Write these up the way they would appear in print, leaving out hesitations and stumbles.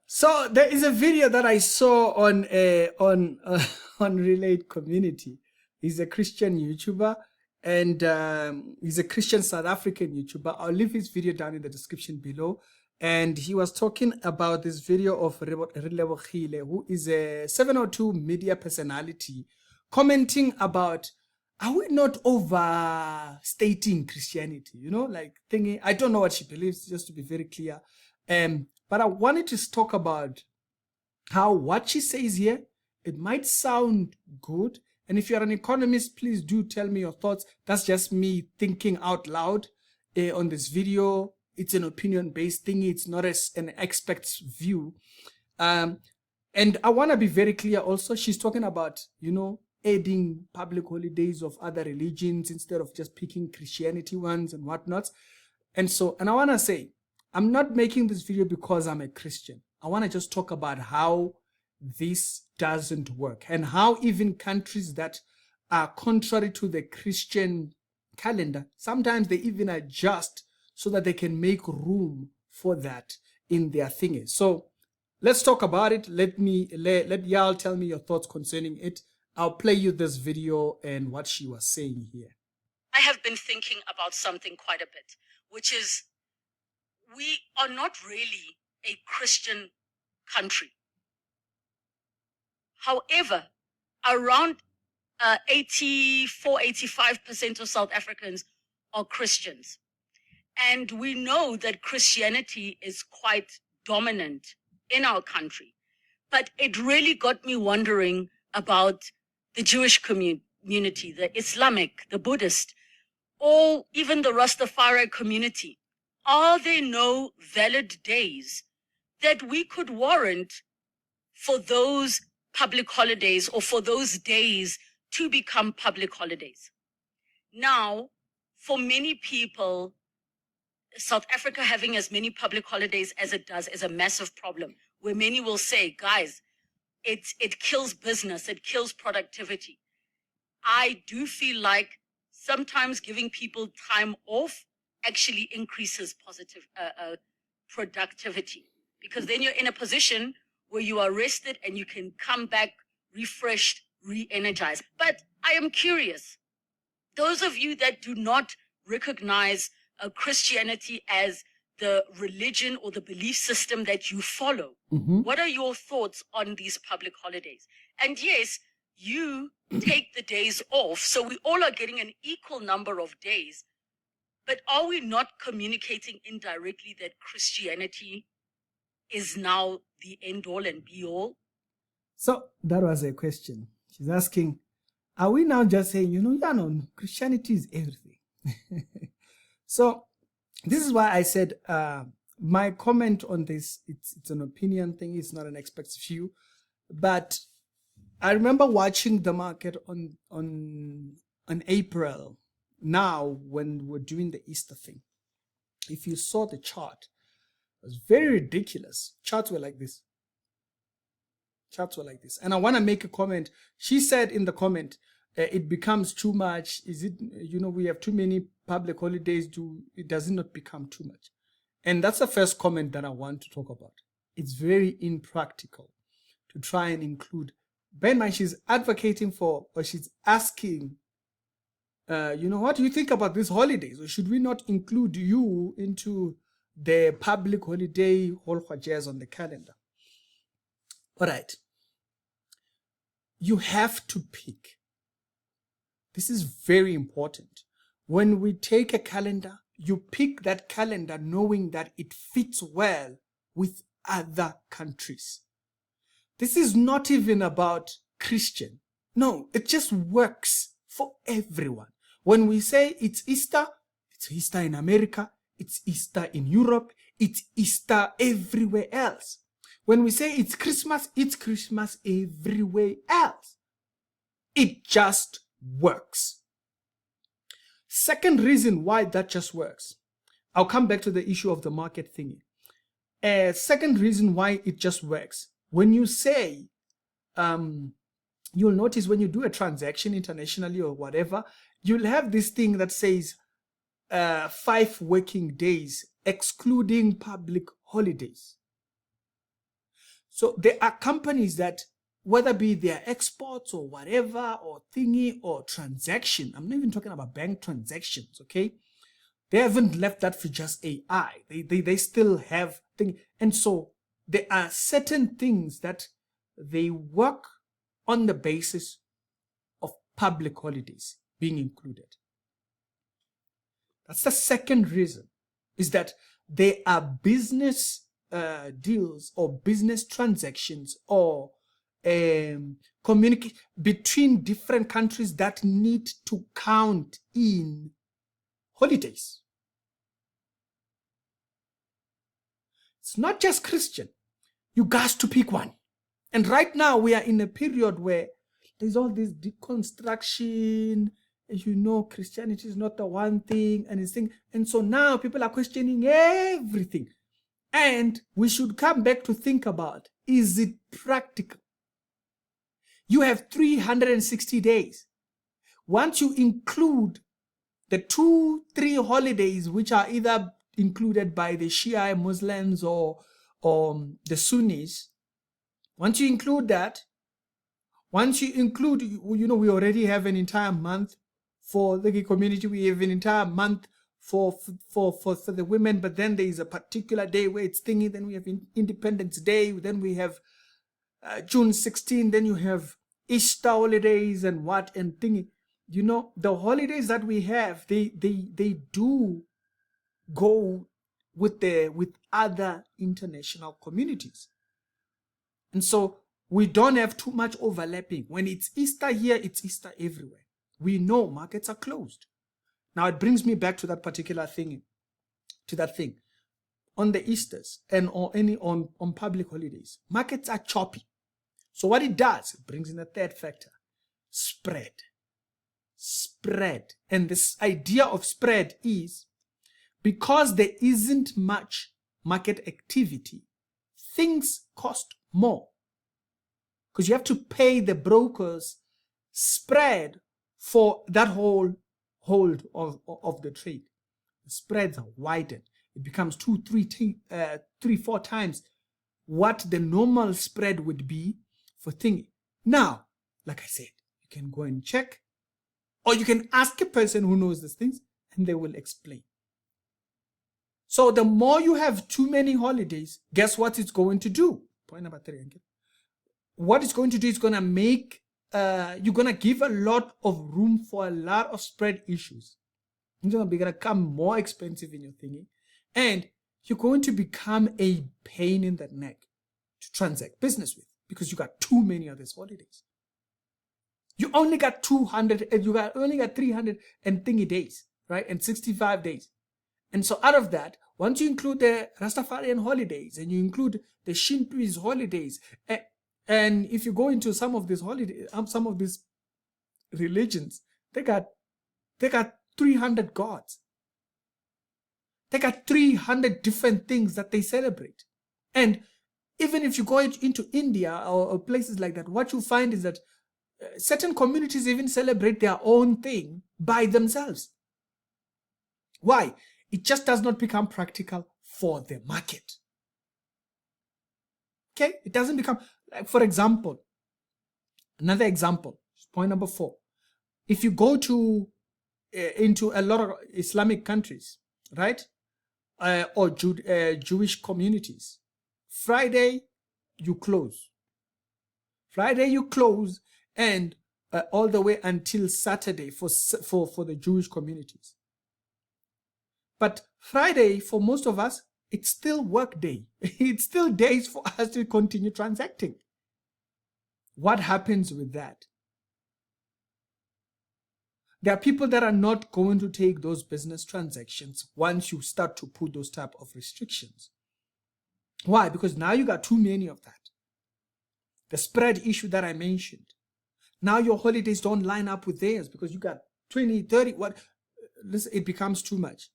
So there is a video that I saw on on Relate Community. He's a Christian YouTuber, and he's a Christian South African YouTuber. I'll leave his video down in the description below. And he was talking about this video of Relebogile, who is a 702 media personality, commenting about, are we not overstating Christianity? You know, like thinking, I don't know what she believes, just to be very clear. But I wanted to talk about how what she says here, it might sound good. And if you're an economist, please do tell me your thoughts. That's just me thinking out loud on this video. It's an opinion-based thing. It's not an expert's view. And I want to be very clear also. She's talking about, you know, adding public holidays of other religions instead of just picking Christianity ones and whatnot. And I want to say, I'm not making this video because I'm a Christian. I want to just talk about how this doesn't work and how even countries that are contrary to the Christian calendar, sometimes they even adjust so that they can make room for that in their thingy. So let's talk about it. Let y'all tell me your thoughts concerning it. I'll play you this video and what she was saying here. I have been thinking about something quite a bit, which is we are not really a Christian country. However, around 85% of South Africans are Christians. And we know that Christianity is quite dominant in our country. But it really got me wondering about the Jewish community, the Islamic, the Buddhist, or even the Rastafari community. Are there no valid days that we could warrant for those public holidays or for those days to become public holidays? Now, for many people, South Africa having as many public holidays as it does is a massive problem, where many will say, guys, it kills business, it kills productivity. I do feel like sometimes giving people time off actually increases positive productivity, because then you're in a position where you are rested and you can come back refreshed, re-energized. But I am curious, those of you that do not recognize Christianity as the religion or the belief system that you follow, what are your thoughts on these public holidays? And yes, you take the days off, so we all are getting an equal number of days. But are we not communicating indirectly that Christianity is now the end all and be all? So that was a question. She's asking, are we now just saying, you know, Christianity is everything? So this is why I said my comment on this, it's an opinion thing. It's not an expert's view. But I remember watching the market on April, now when we're doing the Easter thing. If you saw the chart, it was very ridiculous. Charts were like this. Charts were like this. And I want to make a comment. She said in the comment, it becomes too much. Is it, you know, we have too many public holidays. Does it not become too much? And that's the first comment that I want to talk about. It's very impractical to try and include. Bear in mind, she's advocating for, or she's asking, you know, what do you think about these holidays? Or should we not include you into the public holiday whole jazz on the calendar? All right. You have to pick. This is very important. When we take a calendar, you pick that calendar knowing that it fits well with other countries. This is not even about Christian. No, it just works for everyone. When we say it's Easter in America, it's Easter in Europe, it's Easter everywhere else. When we say it's Christmas everywhere else. It just works. Second reason why that just works. I'll come back to the issue of the market thingy. Second reason why it just works. When you say, you'll notice when you do a transaction internationally or whatever, you'll have this thing that says 5 working days, excluding public holidays. So there are companies that, whether be their exports or whatever, or thingy, or transaction, I'm not even talking about bank transactions, okay? They haven't left that for just AI. They still have things. And so there are certain things that they work on the basis of public holidays being included. That's the second reason, is that there are business deals or business transactions or communicate between different countries that need to count in holidays. It's not just Christian. You got to pick one. And right now we are in a period where there's all this deconstruction. You know, Christianity is not the one thing and this thing. And so now people are questioning everything. And we should come back to think about, is it practical? You have 360 days. Once you include the 2-3 holidays, which are either included by the Shia Muslims or the Sunnis, once you include that, once you include, you know, we already have an entire month for the gay community. We have an entire month for the women, but then there is a particular day where it's thingy. Then we have Independence Day. Then we have June 16. Then you have Easter holidays and what and thingy. You know, the holidays that we have, they do go with other international communities. And so we don't have too much overlapping. When it's Easter here, it's Easter everywhere. We know markets are closed. Now it brings me back to that particular thing, on the Easters and on public holidays. Markets are choppy. So what it does, it brings in a third factor: spread. And this idea of spread is, because there isn't much market activity, things cost more, because you have to pay the brokers spread for that whole hold of the trade. The spreads are widened. It becomes 2, 3, 4 times what the normal spread would be for thingy. Now, like I said, you can go and check, or you can ask a person who knows these things, and they will explain. So the more you have too many holidays, guess what it's going to do? Point number 3. What it's going to do is going to make, you're going to give a lot of room for a lot of spread issues. It's going to become more expensive in your thingy. And you're going to become a pain in the neck to transact business with, because you got too many of these holidays. You only got 200, and you only got 300 and thingy days, right? And 65 days. And so out of that, once you include the Rastafarian holidays and you include the Shintoist holidays, and if you go into some of these holidays, some of these religions, they got 300 gods. They got 300 different things that they celebrate. And even if you go into India or places like that, what you find is that certain communities even celebrate their own thing by themselves. Why? It just does not become practical for the market. Okay? It doesn't become, like, for example, another example, point number 4. If you go to into a lot of Islamic countries, right? Or Jewish communities, Friday you close. And all the way until Saturday for the Jewish communities. But Friday, for most of us, it's still work day. It's still days for us to continue transacting. What happens with that? There are people that are not going to take those business transactions once you start to put those type of restrictions. Why? Because now you got too many of that. The spread issue that I mentioned. Now your holidays don't line up with theirs because you got 20, 30, what? Listen, it becomes too much.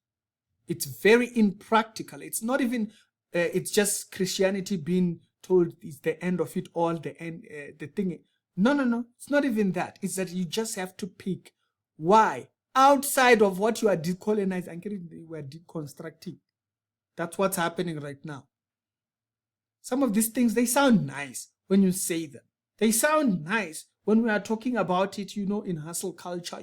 It's very impractical. It's not even, it's just Christianity being told is the end of it all, the thing. No. It's not even that. It's that you just have to pick. Why? Outside of what you are decolonizing, we're deconstructing. That's what's happening right now. Some of these things, they sound nice when you say them. They sound nice when we are talking about it, in hustle culture,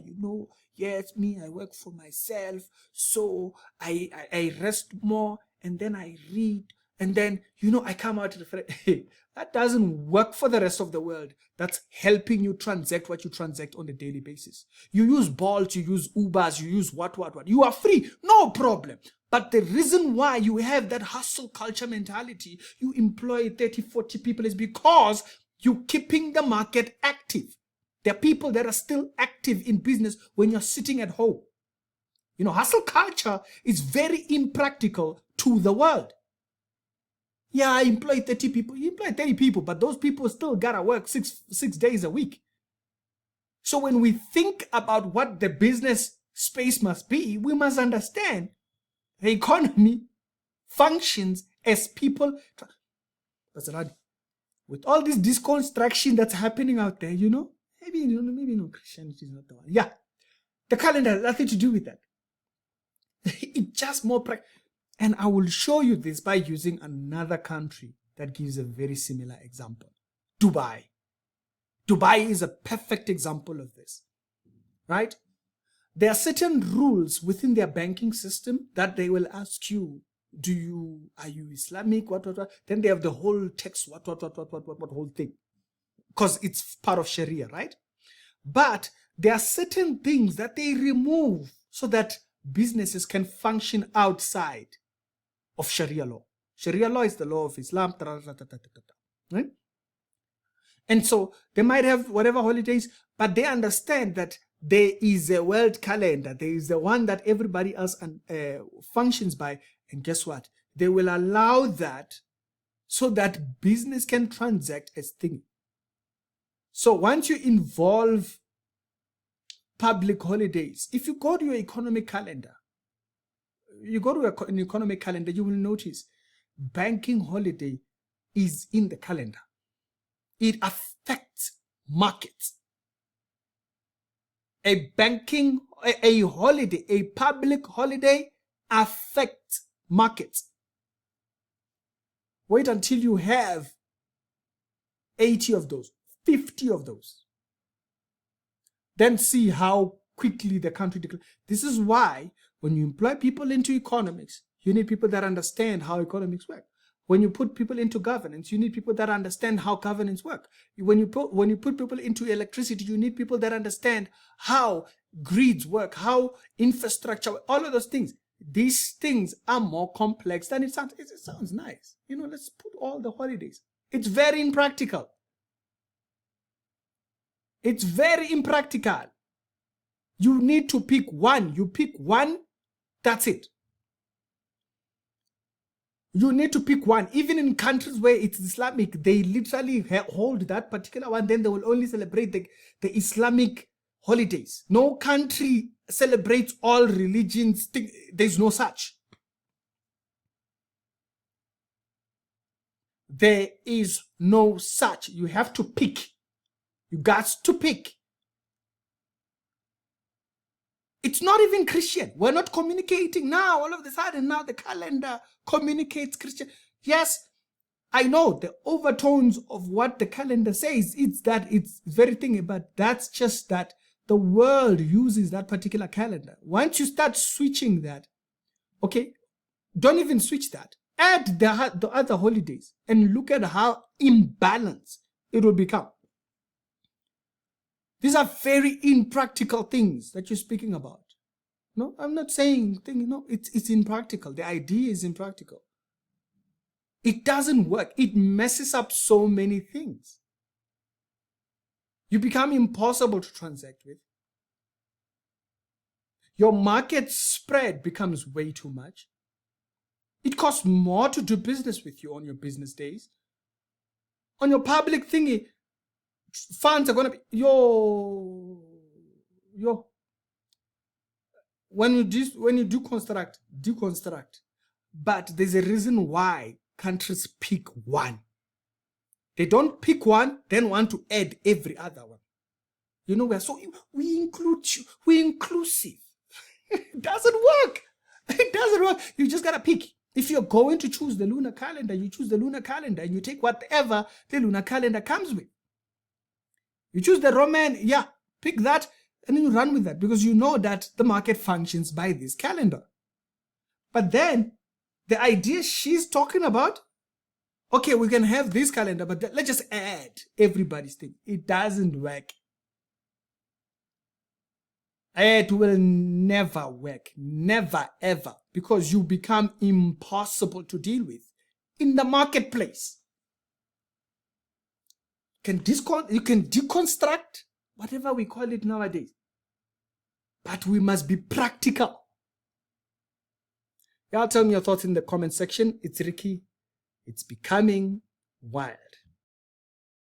yes, me, I work for myself, so I rest more, and then I read, and then, I come out to the that doesn't work for the rest of the world. That's helping you transact what you transact on a daily basis. You use Bolt, you use Ubers, you use what. You are free, no problem. But the reason why you have that hustle culture mentality, you employ 30, 40 people, is because you're keeping the market active. There are people that are still active in business when you're sitting at home. Hustle culture is very impractical to the world. Yeah, I employ 30 people. You employ 30 people, but those people still gotta work six days a week. So when we think about what the business space must be, we must understand the economy functions as people. With all this deconstruction that's happening out there, maybe Christianity is not the one. Yeah, the calendar has nothing to do with that. It's just more and I will show you this by using another country that gives a very similar example. Dubai. Dubai is a perfect example of this, right? There are certain rules within their banking system that they will ask you, are you Islamic? What? Then they have the whole text, what whole thing. Because it's part of Sharia, right? But there are certain things that they remove so that businesses can function outside of Sharia law. Sharia law is the law of Islam, right? And so they might have whatever holidays, but they understand that there is a world calendar. There is the one that everybody else functions by. And guess what? They will allow that so that business can transact as thing. So once you involve public holidays, if you go to your economic calendar, you will notice banking holiday is in the calendar. It affects markets. A holiday, a public holiday affects markets. Wait until you have 80 of those, 50 of those. Then see how quickly the country declines. This is why when you employ people into economics, you need people that understand how economics work. When you put people into governance, you need people that understand how governance work. When you put people into electricity, you need people that understand how grids work, how infrastructure, all of those things. These things are more complex than it sounds. It sounds nice. Let's put all the holidays. It's very impractical. It's very impractical. You need to pick one. You pick one, that's it. You need to pick one. Even in countries where it's Islamic, they literally hold that particular one. Then they will only celebrate the Islamic holidays. No country celebrates all religions. There's no such. There is no such. You have to pick. You got to pick. It's not even Christian. We're not communicating now. All of a sudden, now the calendar communicates Christian. Yes, I know the overtones of what the calendar says. It's very thingy, but that's just that the world uses that particular calendar. Once you start switching that, okay, don't even switch that. Add the other holidays and look at how imbalanced it will become. These are very impractical things that you're speaking about. No, I'm not saying it's impractical. The idea is impractical. It doesn't work. It messes up so many things. You become impossible to transact with. Your market spread becomes way too much. It costs more to do business with you on your business days. On your public thingy, funds are going to be when you deconstruct. But there's a reason why countries pick one. They don't pick one, then want to add every other one. We include you. We're inclusive. It doesn't work. It doesn't work. You just gotta pick. If you're going to choose the lunar calendar, you choose the lunar calendar and you take whatever the lunar calendar comes with. You choose the Roman, yeah, pick that and then you run with that because you know that the market functions by this calendar. But then the idea she's talking about, okay, we can have this calendar, but let's just add everybody's thing. It doesn't work. It will never work. Never, ever. Because you become impossible to deal with in the marketplace. You can deconstruct, whatever we call it nowadays. But we must be practical. Y'all tell me your thoughts in the comment section. It's Ricky. It's becoming wild.